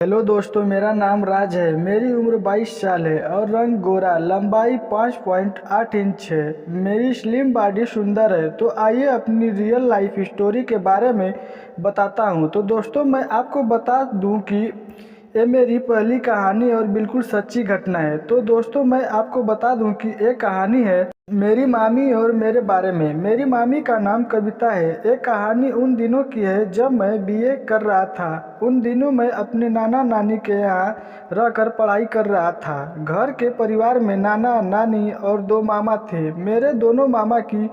Hello दोस्तों, मेरा नाम राज है। मेरी उम्र 22 साल है और रंग गोरा, लंबाई 5.8 इंच है। मेरी स्लिम बॉडी सुंदर है। तो आइए अपनी रियल लाइफ स्टोरी के बारे में बताता हूँ। तो दोस्तों, मैं आपको बता दूँ कि ये मेरी पहली कहानी और बिल्कुल सच्ची घटना है। तो दोस्तों, मैं आपको बता दूं कि एक कहानी है मेरी मामी और मेरे बारे में। मेरी मामी का नाम कविता है। एक कहानी उन दिनों की है जब मैं बीए कर रहा था। उन दिनों मैं अपने नाना नानी के यहाँ रहकर पढ़ाई कर रहा था। घर के परिवार में नाना नानी और 2 मामा थे। मेरे दोनों मामा की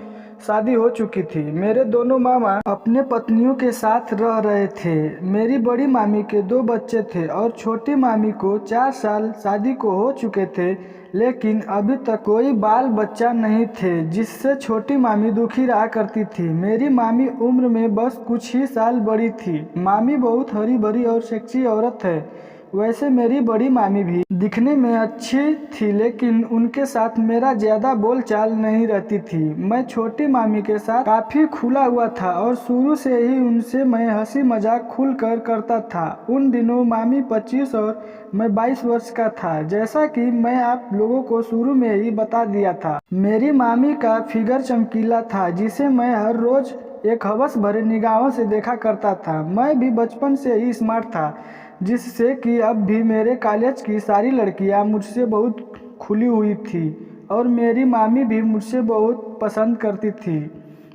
शादी हो चुकी थी। मेरे दोनों मामा अपने पत्नियों के साथ रह रहे थे। मेरी बड़ी मामी के 2 बच्चे थे और छोटी मामी को 4 साल शादी को हो चुके थे, लेकिन अभी तक कोई बाल बच्चा नहीं थे, जिससे छोटी मामी दुखी रहा करती थी। मेरी मामी उम्र में बस कुछ ही साल बड़ी थी। मामी बहुत हरी भरी और सेक्सी औरत है। वैसे मेरी बड़ी मामी भी दिखने में अच्छी थी, लेकिन उनके साथ मेरा ज़्यादा बोलचाल नहीं रहती थी। मैं छोटी मामी के साथ काफ़ी खुला हुआ था और शुरू से ही उनसे मैं हंसी मजाक खुलकर करता था। उन दिनों मामी 25 और मैं 22 वर्ष का था, जैसा कि मैं आप लोगों को शुरू में ही बता दिया था। मेरी मामी का फिगर चमकीला था, जिसे मैं हर रोज एक हवस भरे निगाहों से देखा करता था। मैं भी बचपन से ही स्मार्ट था, जिससे कि अब भी मेरे कॉलेज की सारी लड़कियां मुझसे बहुत खुली हुई थी और मेरी मामी भी मुझसे बहुत पसंद करती थी।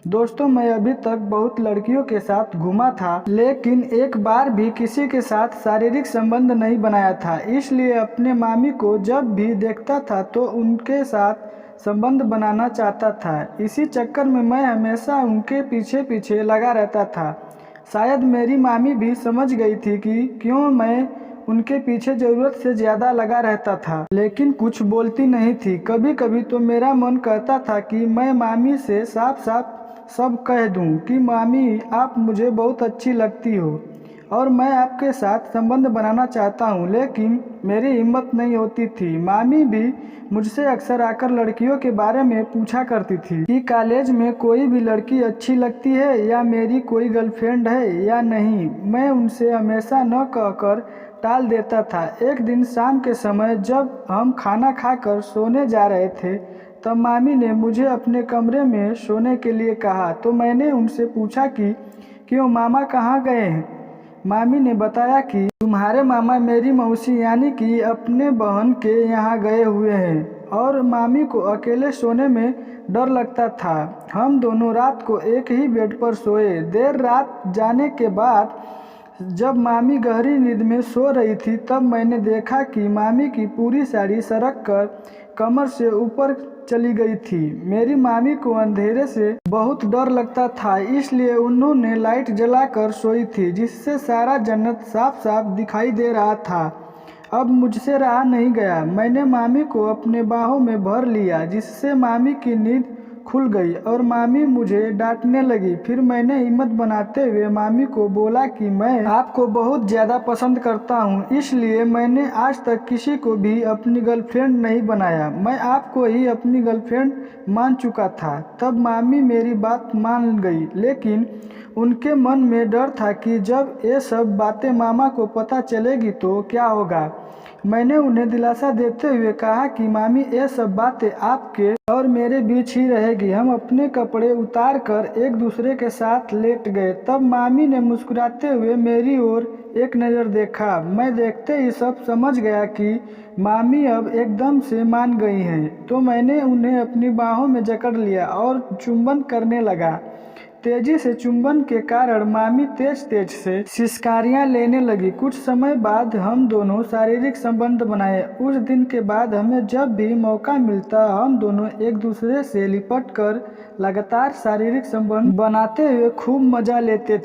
दोस्तों, मैं अभी तक बहुत लड़कियों के साथ घूमा था, लेकिन एक बार भी किसी के साथ शारीरिक संबंध नहीं बनाया था। इसलिए अपने मामी को जब भी देखता था तो उनके साथ संबंध बनाना चाहता था। इसी चक्कर में मैं हमेशा उनके पीछे पीछे लगा रहता था। शायद मेरी मामी भी समझ गई थी कि क्यों मैं उनके पीछे ज़रूरत से ज़्यादा लगा रहता था, लेकिन कुछ बोलती नहीं थी। कभी कभी तो मेरा मन कहता था कि मैं मामी से साफ साफ सब कह दूं कि मामी, आप मुझे बहुत अच्छी लगती हो और मैं आपके साथ संबंध बनाना चाहता हूँ, लेकिन मेरी हिम्मत नहीं होती थी। मामी भी मुझसे अक्सर आकर लड़कियों के बारे में पूछा करती थी कि कॉलेज में कोई भी लड़की अच्छी लगती है या मेरी कोई गर्लफ्रेंड है या नहीं। मैं उनसे हमेशा न कहकर टाल देता था। एक दिन शाम के समय जब हम खाना खाकर सोने जा रहे थे, तब मामी ने मुझे अपने कमरे में सोने के लिए कहा। तो मैंने उनसे पूछा कि क्यों, मामा कहाँ गए हैं। मामी ने बताया कि तुम्हारे मामा मेरी मौसी यानी कि अपने बहन के यहाँ गए हुए हैं और मामी को अकेले सोने में डर लगता था। हम दोनों रात को एक ही बेड पर सोए। देर रात जाने के बाद जब मामी गहरी नींद में सो रही थी, तब मैंने देखा कि मामी की पूरी साड़ी सरक कर कमर से ऊपर चली गई थी। मेरी मामी को अंधेरे से बहुत डर लगता था, इसलिए उन्होंने लाइट जलाकर सोई थी, जिससे सारा जन्नत साफ साफ दिखाई दे रहा था। अब मुझसे रहा नहीं गया। मैंने मामी को अपने बाहों में भर लिया, जिससे मामी की नींद खुल गई और मामी मुझे डांटने लगी। फिर मैंने हिम्मत बनाते हुए मामी को बोला कि मैं आपको बहुत ज़्यादा पसंद करता हूँ, इसलिए मैंने आज तक किसी को भी अपनी गर्लफ्रेंड नहीं बनाया। मैं आपको ही अपनी गर्लफ्रेंड मान चुका था। तब मामी मेरी बात मान गई, लेकिन उनके मन में डर था कि जब ये सब बातें मामा को पता चलेगी तो क्या होगा। मैंने उन्हें दिलासा देते हुए कहा कि मामी, ये सब बातें आपके और मेरे बीच ही रहेगी। हम अपने कपड़े उतार कर एक दूसरे के साथ लेट गए। तब मामी ने मुस्कुराते हुए मेरी ओर एक नज़र देखा। मैं देखते ही सब समझ गया कि मामी अब एकदम से मान गई हैं। तो मैंने उन्हें अपनी बाहों में जकड़ लिया और चुंबन करने लगा। तेजी से चुंबन के कारण मामी तेज तेज से सिसकारियां लेने लगी। कुछ समय बाद हम दोनों शारीरिक संबंध बनाए। उस दिन के बाद हमें जब भी मौका मिलता, हम दोनों एक दूसरे से लिपट कर लगातार शारीरिक संबंध बनाते हुए खूब मजा लेते थे।